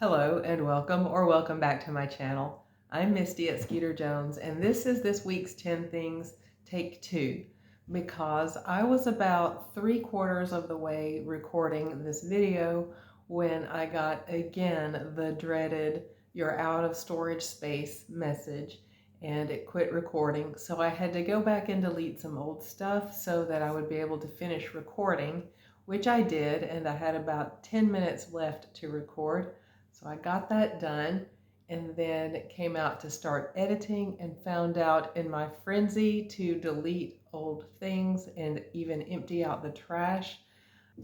Hello and welcome or welcome back to my channel. I'm Misty at Skeeter Jones and this is this week's 10 Things Take 2 because I was about 3/4 of the way recording this video when I got again the dreaded "you're out of storage space" message and it quit recording. So I had to go back and delete some old stuff so that I would be able to finish recording, which I did, and I had about 10 minutes left to record. So I got that done and then came out to start editing and found out in my frenzy to delete old things and even empty out the trash,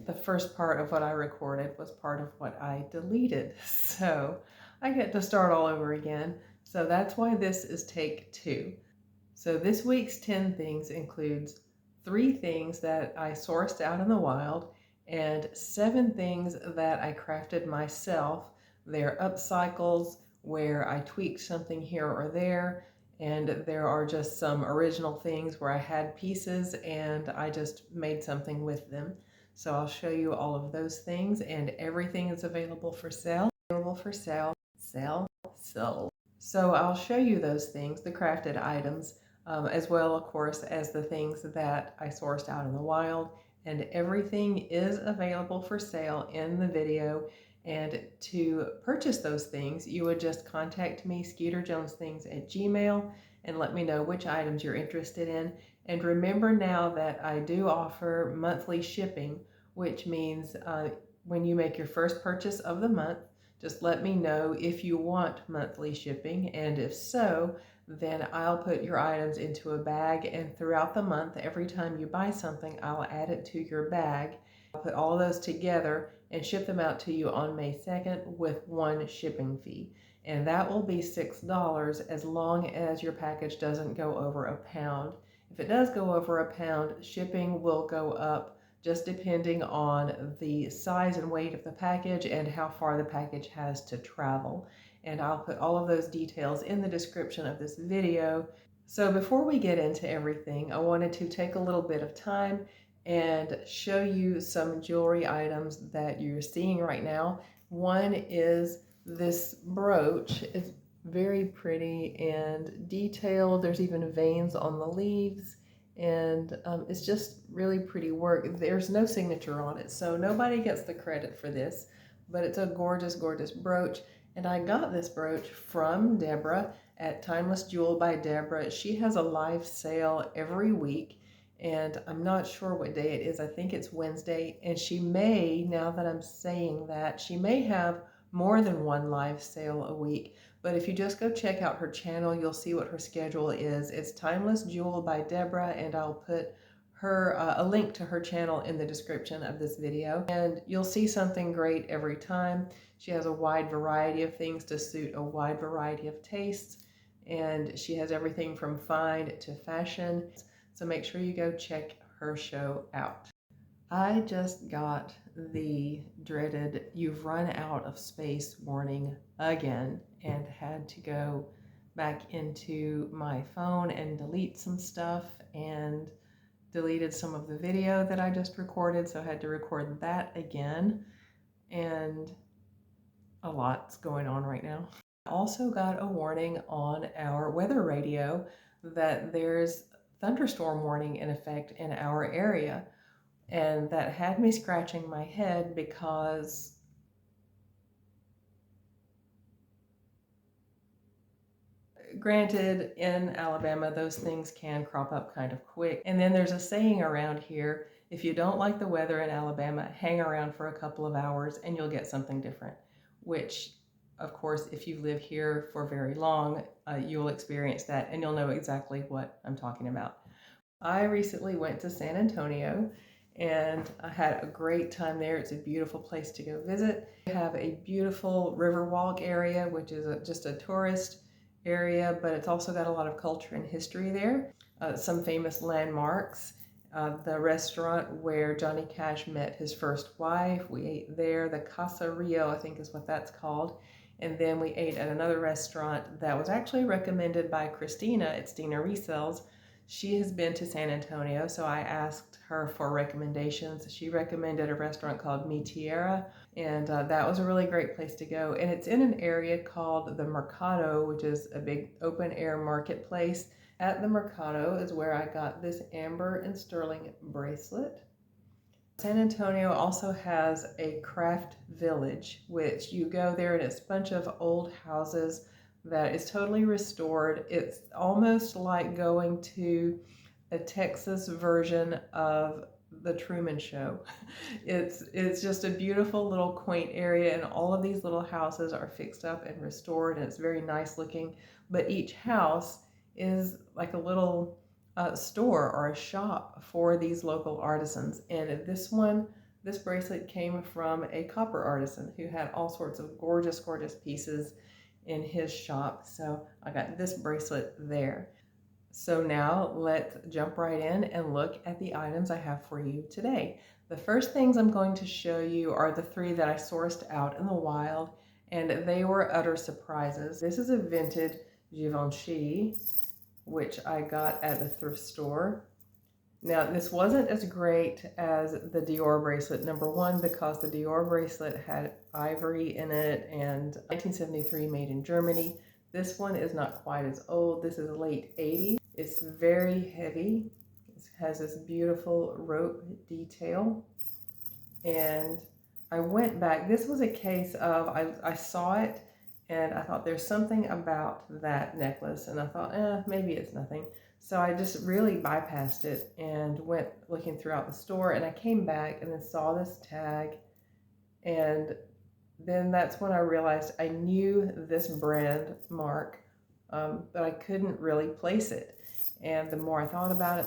the first part of what I recorded was part of what I deleted. So I get to start all over again. So that's why this is take 2. So this week's 10 things includes 3 things that I sourced out in the wild and 7 things that I crafted myself. They're upcycles where I tweaked something here or there, and there are just some original things where I had pieces and I just made something with them. So I'll show you all of those things, and everything is available for sale. Sell. So I'll show you those things, the crafted items, as well, of course, as the things that I sourced out in the wild. And everything is available for sale in the video. And to purchase those things, you would just contact me, skeeterjonesthings at Gmail, and let me know which items you're interested in. And remember now that I do offer monthly shipping, which means when you make your first purchase of the month, just let me know if you want monthly shipping, and if so, then I'll put your items into a bag, and throughout the month, every time you buy something, I'll add it to your bag. I'll put all those together and ship them out to you on May 2nd with one shipping fee. And that will be $6 as long as your package doesn't go over a pound. If it does go over a pound, shipping will go up, just depending on the size and weight of the package and how far the package has to travel. And I'll put all of those details in the description of this video. So before we get into everything, I wanted to take a little bit of time and show you some jewelry items that you're seeing right now. One is this brooch. It's very pretty and detailed. There's even veins on the leaves, and it's just really pretty work. There's no signature on it, so nobody gets the credit for this, but it's a gorgeous, gorgeous brooch. And I got this brooch from Deborah at Timeless Jewel by Deborah. She has a live sale every week, and I'm not sure what day it is. I think it's Wednesday, and she may, now that I'm saying that, she may have more than one live sale a week. But if you just go check out her channel, you'll see what her schedule is. It's Timeless Jewel by Deborah, and I'll put her a link to her channel in the description of this video. And you'll see something great every time. She has a wide variety of things to suit a wide variety of tastes, and she has everything from fine to fashion. So make sure you go check her show out. I just got the dreaded "you've run out of space" warning again, and had to go back into my phone and delete some stuff, and deleted some of the video that I just recorded, so I had to record that again, and a lot's going on right now. I also got a warning on our weather radio that there's thunderstorm warning in effect in our area, and that had me scratching my head because granted, in Alabama, those things can crop up kind of quick. And then there's a saying around here, if you don't like the weather in Alabama, hang around for a couple of hours and you'll get something different. Which, of course, if you live here for very long, you'll experience that and you'll know exactly what I'm talking about. I recently went to San Antonio and I had a great time there. It's a beautiful place to go visit. We have a beautiful Riverwalk area, which is just a tourist area, but it's also got a lot of culture and history there. Some famous landmarks. The restaurant where Johnny Cash met his first wife, we ate there. The Casa Rio, I think is what that's called. And then we ate at another restaurant that was actually recommended by Christina. It's Dina Resells. She has been to San Antonio, so I asked her for recommendations. She recommended a restaurant called Mi Tierra, and that was a really great place to go. And it's in an area called the Mercado, which is a big open air marketplace. At the Mercado is where I got this amber and sterling bracelet. San Antonio also has a craft village, which you go there and it's a bunch of old houses that is totally restored. It's almost like going to a Texas version of the Truman Show. It's just a beautiful little quaint area, and all of these little houses are fixed up and restored, and it's very nice looking. But each house is like a little store or a shop for these local artisans. And this bracelet came from a copper artisan who had all sorts of gorgeous, gorgeous pieces in his shop. So I got this bracelet there. So now let's jump right in and look at the items I have for you today. The first things I'm going to show you are the three that I sourced out in the wild, and they were utter surprises. This is a vintage Givenchy, which I got at the thrift store. Now, this wasn't as great as the Dior bracelet, number one, because the Dior bracelet had ivory in it and 1973 made in Germany. This one is not quite as old. This is late 80s. It's very heavy. It has this beautiful rope detail. And I went back. This was a case of, I saw it and I thought there's something about that necklace. And I thought, maybe it's nothing. So I just really bypassed it and went looking throughout the store, and I came back and then saw this tag, and then that's when I realized I knew this brand mark, but I couldn't really place it. And the more I thought about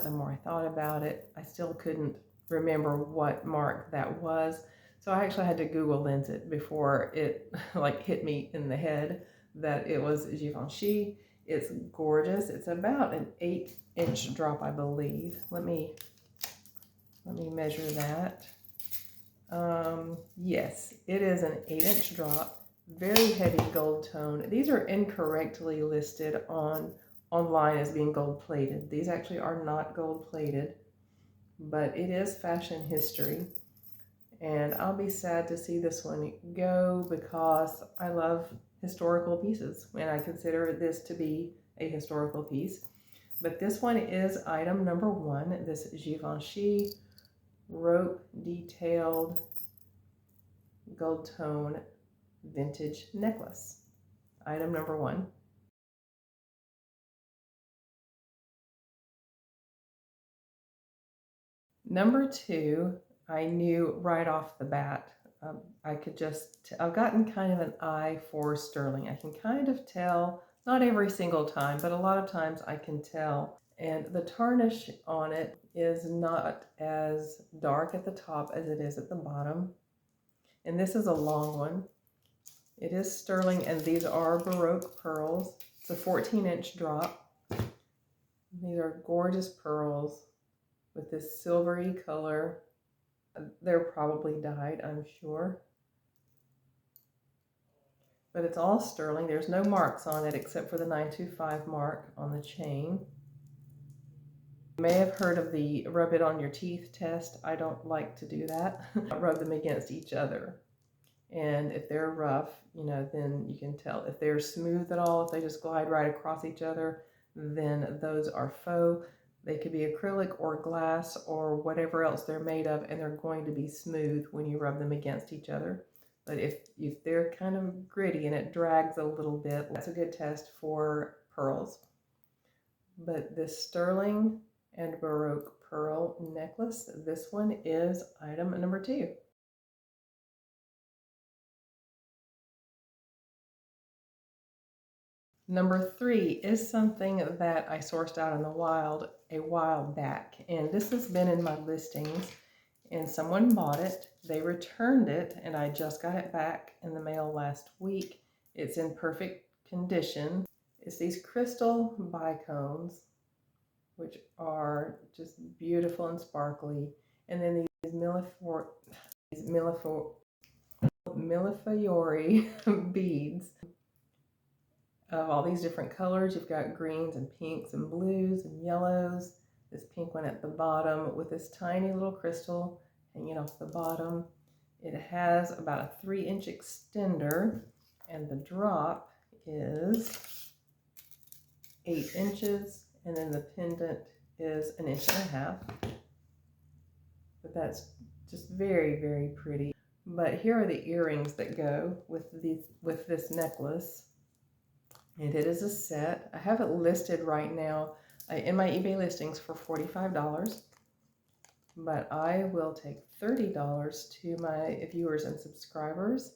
it, I still couldn't remember what mark that was. So I actually had to Google Lens it before it like hit me in the head that it was Givenchy. It's gorgeous. It's about an 8-inch drop, I believe. Let me measure that. Yes, it is an 8-inch drop. Very heavy gold tone. These are incorrectly listed online as being gold plated. These actually are not gold plated, but it is fashion history. And I'll be sad to see this one go because I love historical pieces, and I consider this to be a historical piece. But this one is item number one, this Givenchy rope detailed gold tone vintage necklace. Item number one. Number two, I knew right off the bat. I've gotten kind of an eye for sterling. I can kind of tell, not every single time, but a lot of times I can tell. And the tarnish on it is not as dark at the top as it is at the bottom. And this is a long one. It is sterling, and these are Baroque pearls. It's a 14-inch drop. These are gorgeous pearls with this silvery color. They're probably dyed, I'm sure. But it's all sterling. There's no marks on it except for the 925 mark on the chain. You may have heard of the rub it on your teeth test. I don't like to do that. Rub them against each other. And if they're rough, then you can tell. If they're smooth at all, if they just glide right across each other, then those are faux. They could be acrylic or glass or whatever else they're made of, and they're going to be smooth when you rub them against each other. But if they're kind of gritty and it drags a little bit, that's a good test for pearls. But this sterling and Baroque pearl necklace, this one is item number two. Number three is something that I sourced out in the wild a while back, and this has been in my listings, and someone bought it. They returned it, and I just got it back in the mail last week. It's in perfect condition. It's these crystal bicones, which are just beautiful and sparkly, and then these millefiori beads. of all these different colors. You've got greens and pinks and blues and yellows. This pink one at the bottom with this tiny little crystal hanging off the bottom. It has about a 3-inch extender, and the drop is 8 inches, and then the pendant is 1.5 inches. But that's just very, very pretty. But here are the earrings that go with this necklace. And it is a set. I have it listed right now in my eBay listings for $45. But I will take $30 to my viewers and subscribers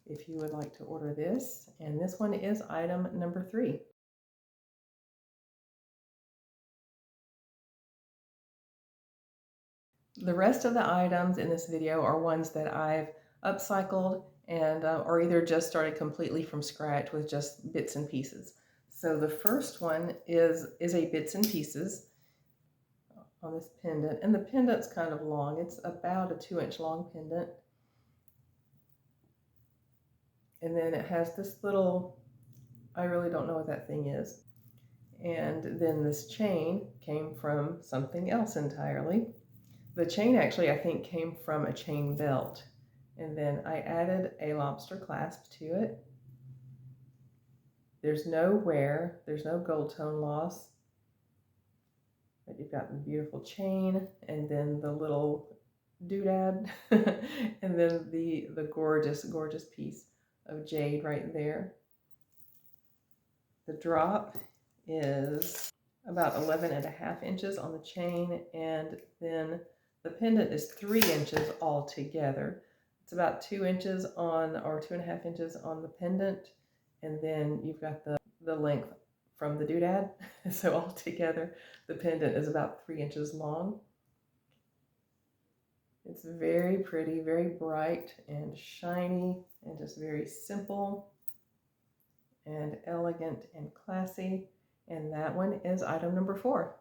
if you would like to order this. And this one is item number 3. The rest of the items in this video are ones that I've upcycled and or either just started completely from scratch with just bits and pieces. So the first one is a bits and pieces on this pendant, and the pendant's kind of long. It's about a 2-inch long pendant, and then it has this little, I really don't know what that thing is, and then this chain came from something else entirely. The chain actually, I think, came from a chain belt. And then I added a lobster clasp to it. There's no wear, there's no gold tone loss. But you've got the beautiful chain, and then the little doodad, and then the gorgeous, gorgeous piece of jade right there. The drop is about 11.5 inches on the chain, and then the pendant is 3 inches altogether. It's about 2 inches on, or 2.5 inches on the pendant, and then you've got the length from the doodad. So altogether, the pendant is about 3 inches long. It's very pretty, very bright and shiny, and just very simple and elegant and classy. And that one is item number 4.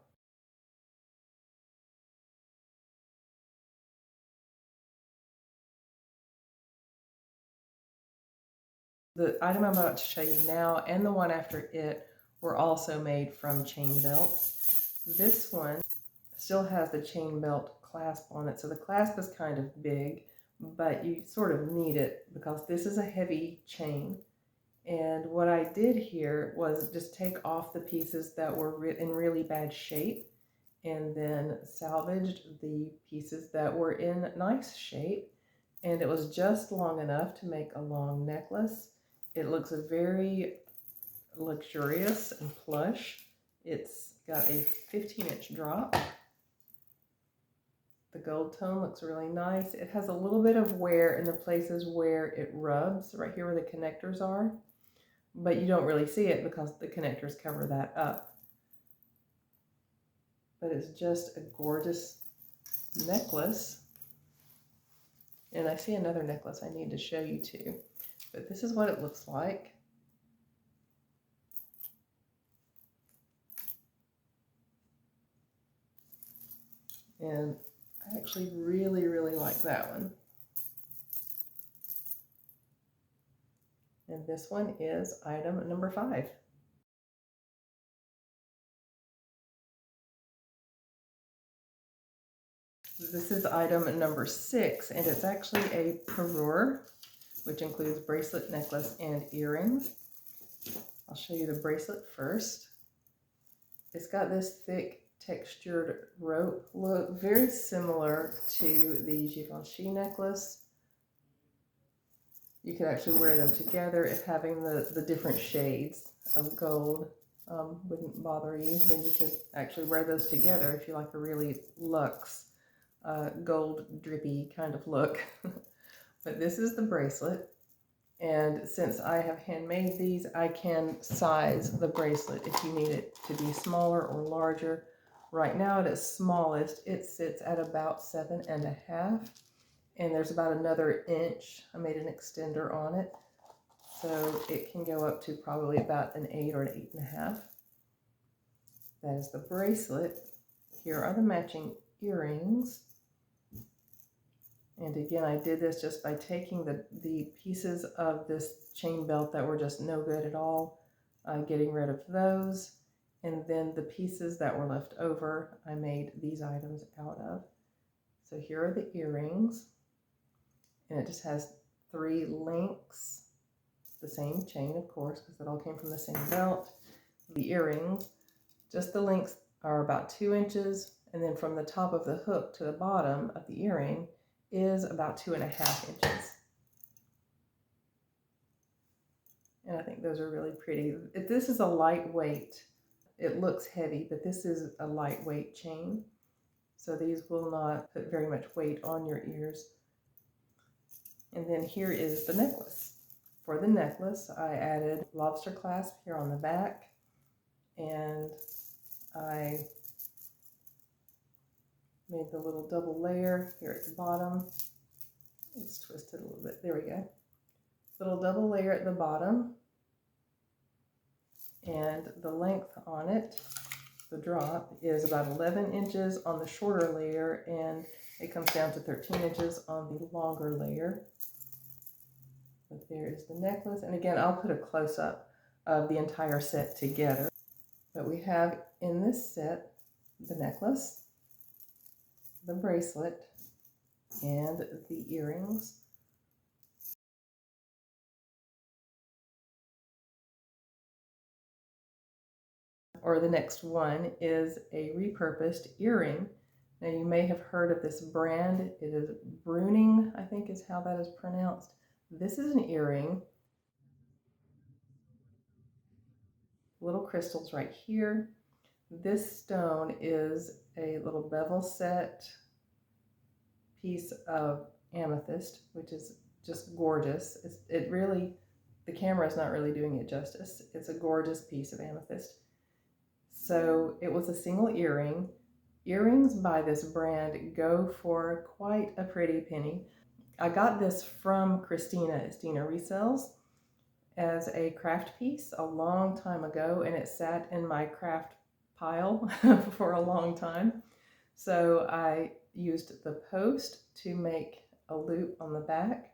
The item I'm about to show you now and the one after it were also made from chain belts. This one still has the chain belt clasp on it, so the clasp is kind of big, but you sort of need it because this is a heavy chain. And what I did here was just take off the pieces that were in really bad shape, and then salvaged the pieces that were in nice shape. And it was just long enough to make a long necklace. It looks very luxurious and plush. It's got a 15-inch drop. The gold tone looks really nice. It has a little bit of wear in the places where it rubs, right here where the connectors are, but you don't really see it because the connectors cover that up. But it's just a gorgeous necklace. And I see another necklace I need to show you too. But this is what it looks like. And I actually really, really like that one. And this one is item number 5. This is item number 6, and it's actually a parure, which includes bracelet, necklace, and earrings. I'll show you the bracelet first. It's got this thick textured rope look, very similar to the Givenchy necklace. You could actually wear them together if having the different shades of gold wouldn't bother you. Then you could actually wear those together if you like a really luxe gold drippy kind of look. But this is the bracelet, and since I have handmade these, I can size the bracelet if you need it to be smaller or larger. Right now at its smallest, it sits at about 7.5, and there's about another inch. I made an extender on it, so it can go up to probably about an 8 or an 8.5. That is the bracelet. Here are the matching earrings. And again, I did this just by taking the pieces of this chain belt that were just no good at all, getting rid of those. And then the pieces that were left over, I made these items out of. So here are the earrings, and it just has 3 links, the same chain, of course, because it all came from the same belt. The earrings, just the links are about 2 inches, and then from the top of the hook to the bottom of the earring is about 2.5 inches. And I think those are really pretty. This is a lightweight, it looks heavy, but this is a lightweight chain. So these will not put very much weight on your ears. And then here is the necklace. For the necklace, I added lobster clasp here on the back, and I made the little double layer here at the bottom. It's twisted a little bit. There we go. Little double layer at the bottom, and the length on it, the drop, is about 11 inches on the shorter layer, and it comes down to 13 inches on the longer layer. But there is the necklace, and again, I'll put a close-up of the entire set together. But we have in this set the necklace, the bracelet, and the earrings. Or the next one is a repurposed earring. Now you may have heard of this brand. It is Bruning, I think is how that is pronounced. This is an earring. Little crystals right here. This stone is a little bevel set piece of amethyst, which is just gorgeous. It really, the camera is not really doing it justice. It's a gorgeous piece of amethyst. So it was a single earring. Earrings by this brand go for quite a pretty penny. I got this from Christina at Stina Resells as a craft piece a long time ago, and it sat in my craft pile for a long time. So I used the post to make a loop on the back,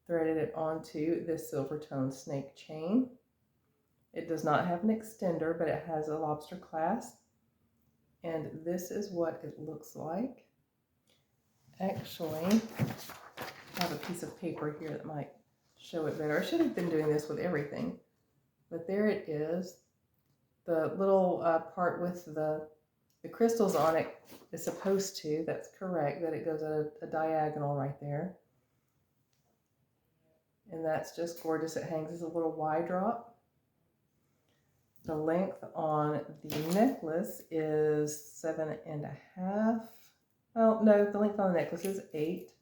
threaded it onto this silver tone snake chain. It does not have an extender, but it has a lobster clasp. And this is what it looks like. Actually, I have a piece of paper here that might show it better. I should have been doing this with everything, but there it is. The little part with the crystals on it is supposed to, that's correct, that it goes a diagonal right there. And that's just gorgeous. It hangs as a little Y drop. The length on the necklace is 7.5. Well, no, the length on the necklace is 8.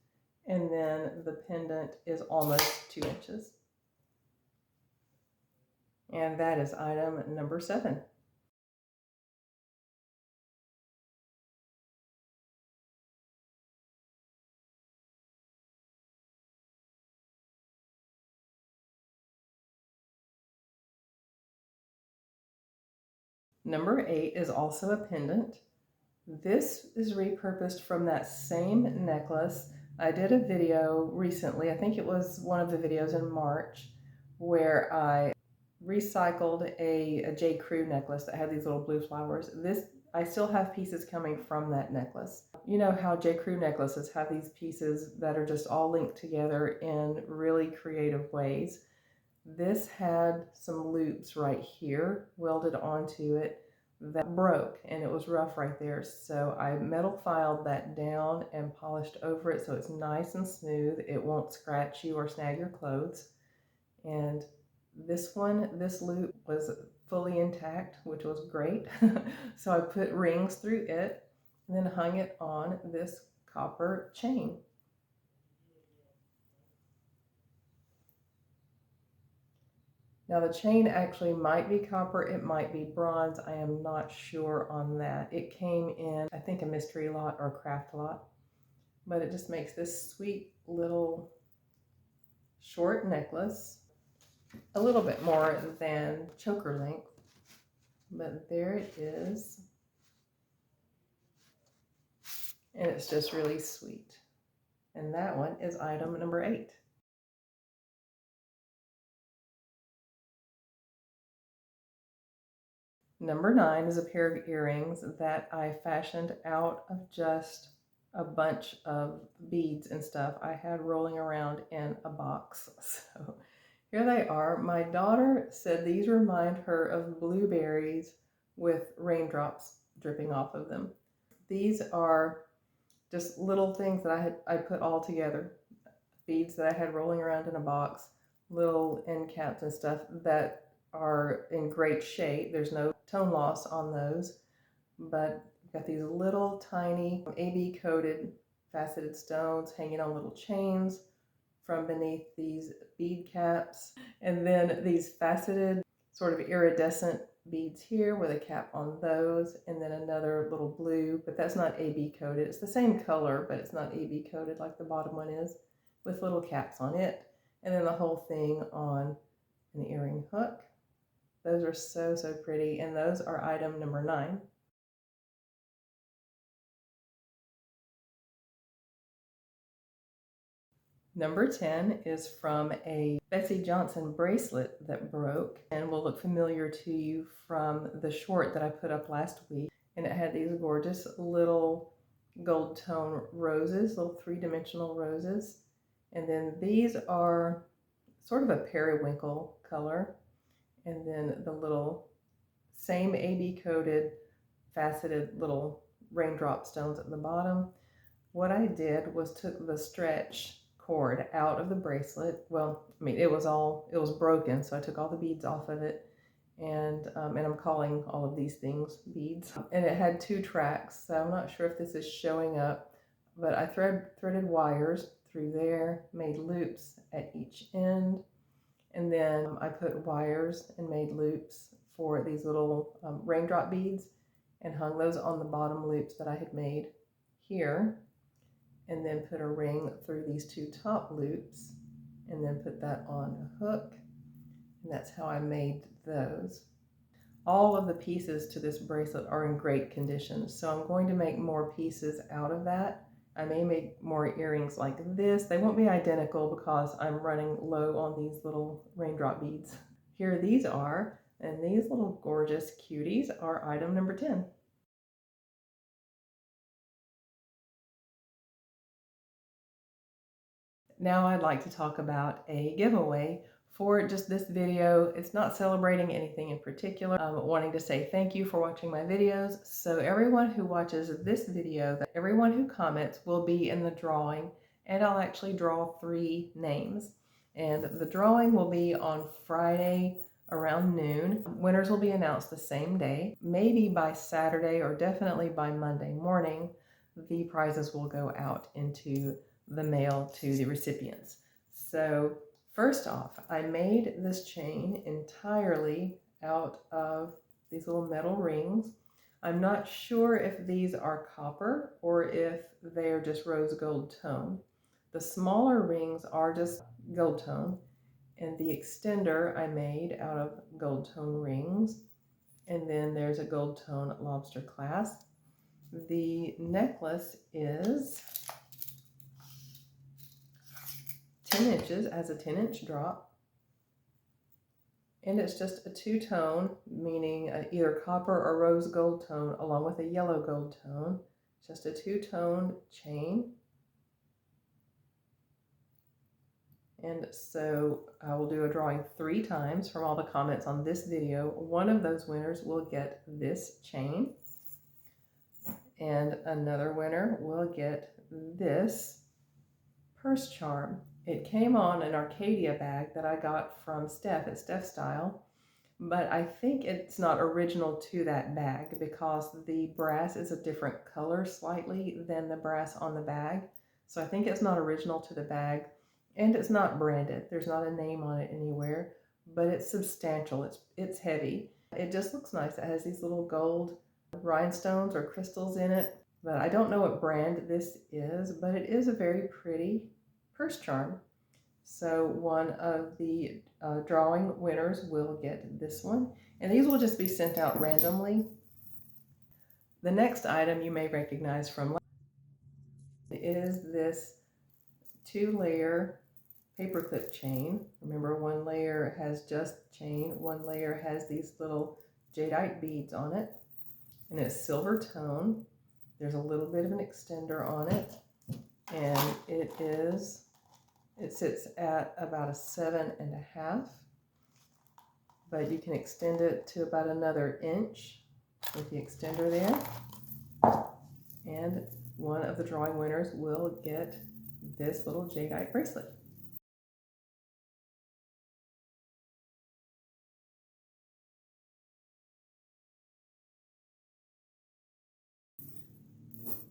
And then the pendant is almost 2 inches. And that is item number 7. Number 8 is also a pendant. This is repurposed from that same necklace. I did a video recently, I think it was one of the videos in March, where I recycled a J. Crew necklace that had these little blue flowers. I still have pieces coming from that necklace. You know how J. Crew necklaces have these pieces that are just all linked together in really creative ways. This had some loops right here welded onto it that broke, and it was rough right there. So I metal filed that down and polished over it so it's nice and smooth. It won't scratch you or snag your clothes. And this loop was fully intact, which was great. So I put rings through it and then hung it on this copper chain. Now the chain actually might be copper, it might be bronze, I am not sure on that. It came in, I think, a mystery lot or craft lot, but it just makes this sweet little short necklace, a little bit more than choker length, but there it is. And it's just really sweet. And that one is item number 8. Number 9 is a pair of earrings that I fashioned out of just a bunch of beads and stuff I had rolling around in a box. So here they are. My daughter said these remind her of blueberries with raindrops dripping off of them. These are just little things that I put all together. Beads that I had rolling around in a box, little end caps and stuff that are in great shape. There's no tone loss on those, but I've got these little tiny AB coated faceted stones hanging on little chains from beneath these bead caps, and then these faceted sort of iridescent beads here with a cap on those, and then another little blue, but that's not AB coated. It's the same color, but it's not AB coated like the bottom one is, with little caps on it, and then the whole thing on an earring hook. Those are so, so pretty, and those are item number 9. Number 10 is from a Betsy Johnson bracelet that broke and will look familiar to you from the short that I put up last week. And it had these gorgeous little gold tone roses, little 3-dimensional roses. And then these are sort of a periwinkle color. And then the little same AB coated faceted little raindrop stones at the bottom. What I did was took the stretch cord out of the bracelet. Well, I mean, it was broken, so I took all the beads off of it, and I'm calling all of these things beads. And it had 2 tracks, so I'm not sure if this is showing up, but I threaded wires through there, made loops at each end, and then I put wires and made loops for these little raindrop beads and hung those on the bottom loops that I had made here, and then put a ring through these 2 top loops, and then put that on a hook, and that's how I made those. All of the pieces to this bracelet are in great condition, so I'm going to make more pieces out of that. I may make more earrings like this. They won't be identical because I'm running low on these little raindrop beads. Here these are, and these little gorgeous cuties are item number 10. Now I'd like to talk about a giveaway for just this video. It's not celebrating anything in particular. I'm wanting to say thank you for watching my videos. So everyone who watches this video, everyone who comments will be in the drawing, and I'll actually draw 3 names. And the drawing will be on Friday around noon. Winners will be announced the same day. Maybe by Saturday or definitely by Monday morning, the prizes will go out into the mail to the recipients. So first off, I made this chain entirely out of these little metal rings. I'm not sure if these are copper or if they're just rose gold tone. The smaller rings are just gold tone, and the extender I made out of gold tone rings, and then there's a gold tone lobster clasp. The necklace is 10 inches as a 10-inch drop, and it's just a 2-tone, meaning either copper or rose gold tone along with a yellow gold tone. Just a 2-tone chain. And so I will do a drawing 3 times from all the comments on this video. One of those winners will get this chain, and another winner will get this purse charm. It came on an Arcadia bag that I got from Steph at Steph Style, but I think it's not original to that bag because the brass is a different color slightly than the brass on the bag. So I think it's not original to the bag, and it's not branded. There's not a name on it anywhere, but it's substantial. It's heavy. It just looks nice. It has these little gold rhinestones or crystals in it, but I don't know what brand this is, but it is a very pretty purse charm. So one of the drawing winners will get this one, and these will just be sent out randomly. The next item you may recognize from is this 2-layer paperclip chain. Remember, one layer has just chain, one layer has these little jadeite beads on it, and it's silver tone. There's a little bit of an extender on it, and it sits at about a 7.5, but you can extend it to about another inch with the extender there. And one of the drawing winners will get this little jadeite bracelet.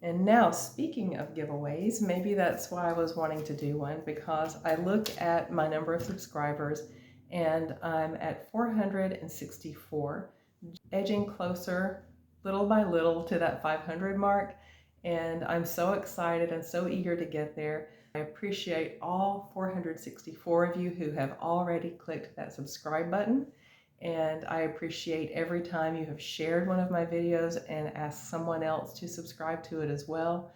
And now, speaking of giveaways, maybe that's why I was wanting to do one, because I look at my number of subscribers and I'm at 464, edging closer little by little to that 500 mark. And I'm so excited and so eager to get there. I appreciate all 464 of you who have already clicked that subscribe button. And I appreciate every time you have shared one of my videos and asked someone else to subscribe to it as well.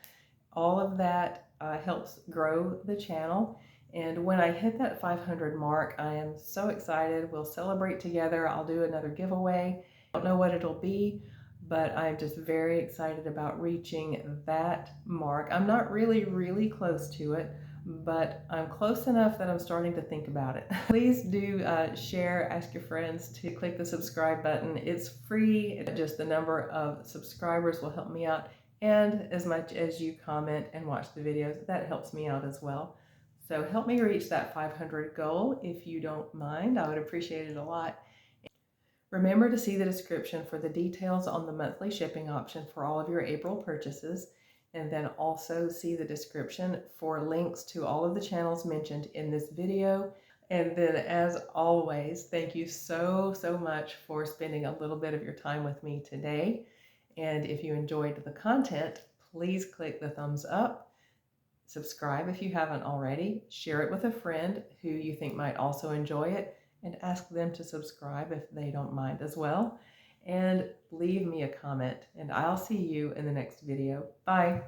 All of that helps grow the channel. And when I hit that 500 mark, I am so excited. We'll celebrate together. I'll do another giveaway. I don't know what it'll be, but I'm just very excited about reaching that mark. I'm not really close to it, but I'm close enough that I'm starting to think about it. Please do share, ask your friends to click the subscribe button. It's free. Just the number of subscribers will help me out. And as much as you comment and watch the videos, that helps me out as well. So help me reach that 500 goal if you don't mind. I would appreciate it a lot. Remember to see the description for the details on the monthly shipping option for all of your April purchases. And then also see the description for links to all of the channels mentioned in this video. And then, as always, thank you so much for spending a little bit of your time with me today. And if you enjoyed the content, please click the thumbs up, subscribe if you haven't already, share it with a friend who you think might also enjoy it, and ask them to subscribe if they don't mind as well. And leave me a comment, and I'll see you in the next video. Bye.